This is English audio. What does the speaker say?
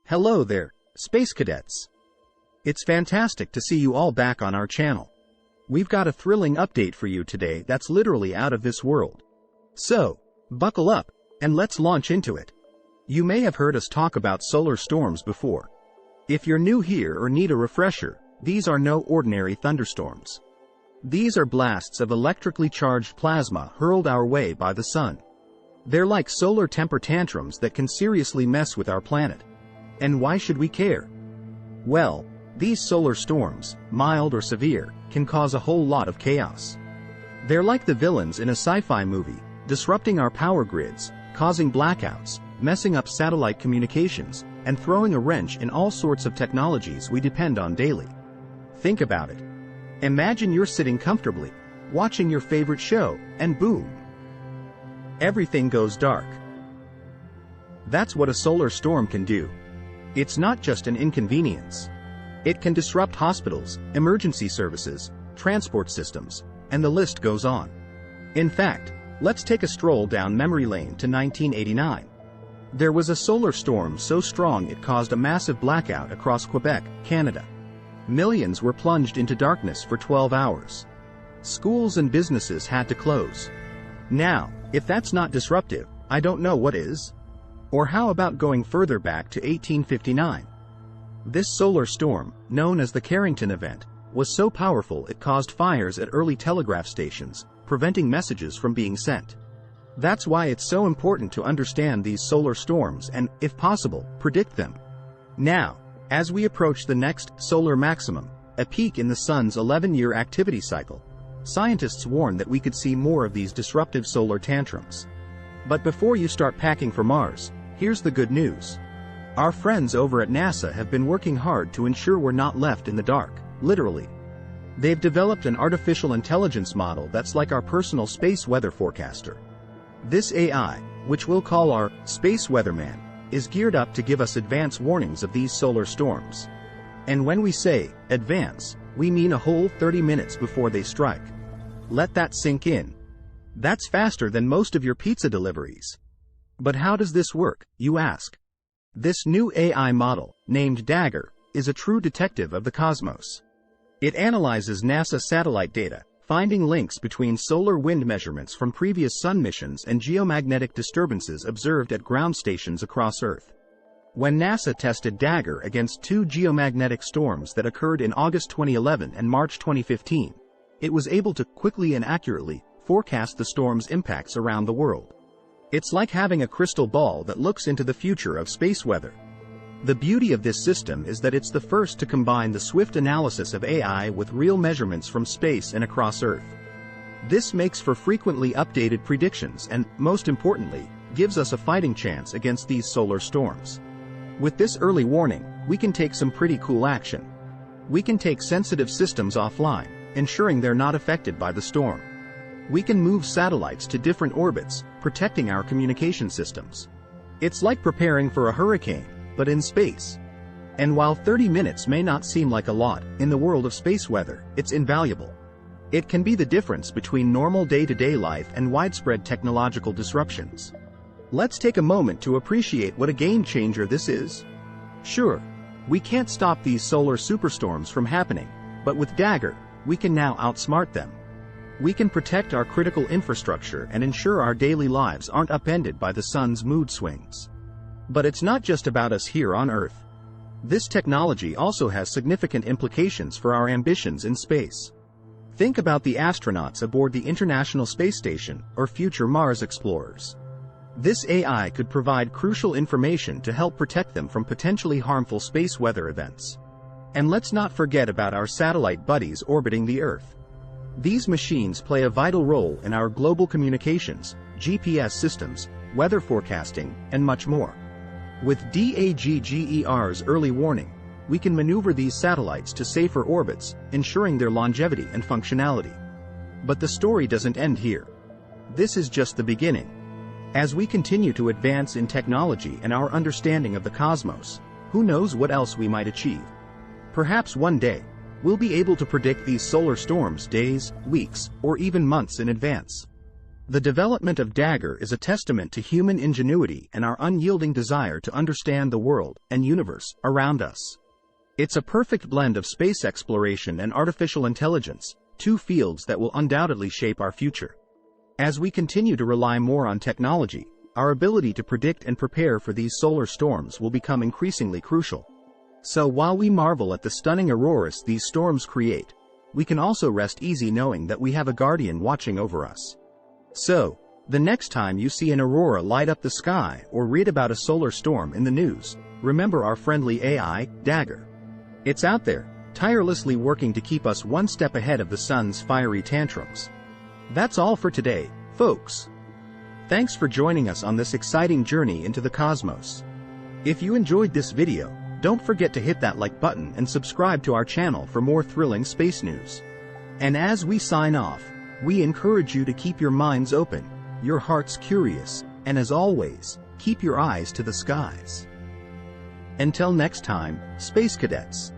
Hello there, Space Cadets. It's fantastic to see you all back on our channel. We've got a thrilling update for you today that's literally out of this world. So, buckle up, and let's launch into it. You may have heard us talk about solar storms before. If you're new here or need a refresher, these are no ordinary thunderstorms. These are blasts of electrically charged plasma hurled our way by the sun. They're like solar temper tantrums that can seriously mess with our planet. And why should we care? Well, these solar storms, mild or severe, can cause a whole lot of chaos. They're like the villains in a sci-fi movie, disrupting our power grids, causing blackouts, messing up satellite communications, and throwing a wrench in all sorts of technologies we depend on daily. Think about it. Imagine you're sitting comfortably, watching your favorite show, and boom! Everything goes dark. That's what a solar storm can do. It's not just an inconvenience. It can disrupt hospitals, emergency services, transport systems, and the list goes on. In fact, let's take a stroll down memory lane to 1989. There was a solar storm so strong it caused a massive blackout across Quebec, Canada. Millions were plunged into darkness for 12 hours. Schools and businesses had to close. Now, if that's not disruptive, I don't know what is. Or how about going further back to 1859? This solar storm, known as the Carrington event, was so powerful it caused fires at early telegraph stations, preventing messages from being sent. That's why it's so important to understand these solar storms and, if possible, predict them. Now, as we approach the next solar maximum, a peak in the sun's 11-year activity cycle, scientists warn that we could see more of these disruptive solar tantrums. But before you start packing for Mars, here's the good news. Our friends over at NASA have been working hard to ensure we're not left in the dark, literally. They've developed an artificial intelligence model that's like our personal space weather forecaster. This AI, which we'll call our space weatherman, is geared up to give us advance warnings of these solar storms. And when we say advance, we mean a whole 30 minutes before they strike. Let that sink in. That's faster than most of your pizza deliveries. But how does this work, you ask? This new AI model, named DAGGER, is a true detective of the cosmos. It analyzes NASA satellite data, finding links between solar wind measurements from previous sun missions and geomagnetic disturbances observed at ground stations across Earth. When NASA tested DAGGER against two geomagnetic storms that occurred in August 2011 and March 2015, it was able to quickly and accurately forecast the storm's impacts around the world. It's like having a crystal ball that looks into the future of space weather. The beauty of this system is that it's the first to combine the swift analysis of AI with real measurements from space and across Earth. This makes for frequently updated predictions and, most importantly, gives us a fighting chance against these solar storms. With this early warning, we can take some pretty cool action. We can take sensitive systems offline, ensuring they're not affected by the storm. We can move satellites to different orbits, protecting our communication systems. It's like preparing for a hurricane, but in space. And while 30 minutes may not seem like a lot, in the world of space weather, it's invaluable. It can be the difference between normal day-to-day life and widespread technological disruptions. Let's take a moment to appreciate what a game-changer this is. Sure, we can't stop these solar superstorms from happening, but with DAGGER, we can now outsmart them. We can protect our critical infrastructure and ensure our daily lives aren't upended by the sun's mood swings. But it's not just about us here on Earth. This technology also has significant implications for our ambitions in space. Think about the astronauts aboard the International Space Station or future Mars explorers. This AI could provide crucial information to help protect them from potentially harmful space weather events. And let's not forget about our satellite buddies orbiting the Earth. These machines play a vital role in our global communications, GPS systems, weather forecasting, and much more. With DAGGER's early warning, we can maneuver these satellites to safer orbits, ensuring their longevity and functionality. But the story doesn't end here. This is just the beginning. As we continue to advance in technology and our understanding of the cosmos, who knows what else we might achieve? Perhaps one day, we'll be able to predict these solar storms days, weeks, or even months in advance. The development of DAGGER is a testament to human ingenuity and our unyielding desire to understand the world and universe around us. It's a perfect blend of space exploration and artificial intelligence, two fields that will undoubtedly shape our future. As we continue to rely more on technology, our ability to predict and prepare for these solar storms will become increasingly crucial. So while we marvel at the stunning auroras these storms create, we can also rest easy knowing that we have a guardian watching over us. So, the next time you see an aurora light up the sky or read about a solar storm in the news, remember our friendly AI, DAGGER. It's out there, tirelessly working to keep us one step ahead of the sun's fiery tantrums. That's all for today, folks. Thanks for joining us on this exciting journey into the cosmos. If you enjoyed this video, don't forget to hit that like button and subscribe to our channel for more thrilling space news. And as we sign off, we encourage you to keep your minds open, your hearts curious, and as always, keep your eyes to the skies. Until next time, Space Cadets.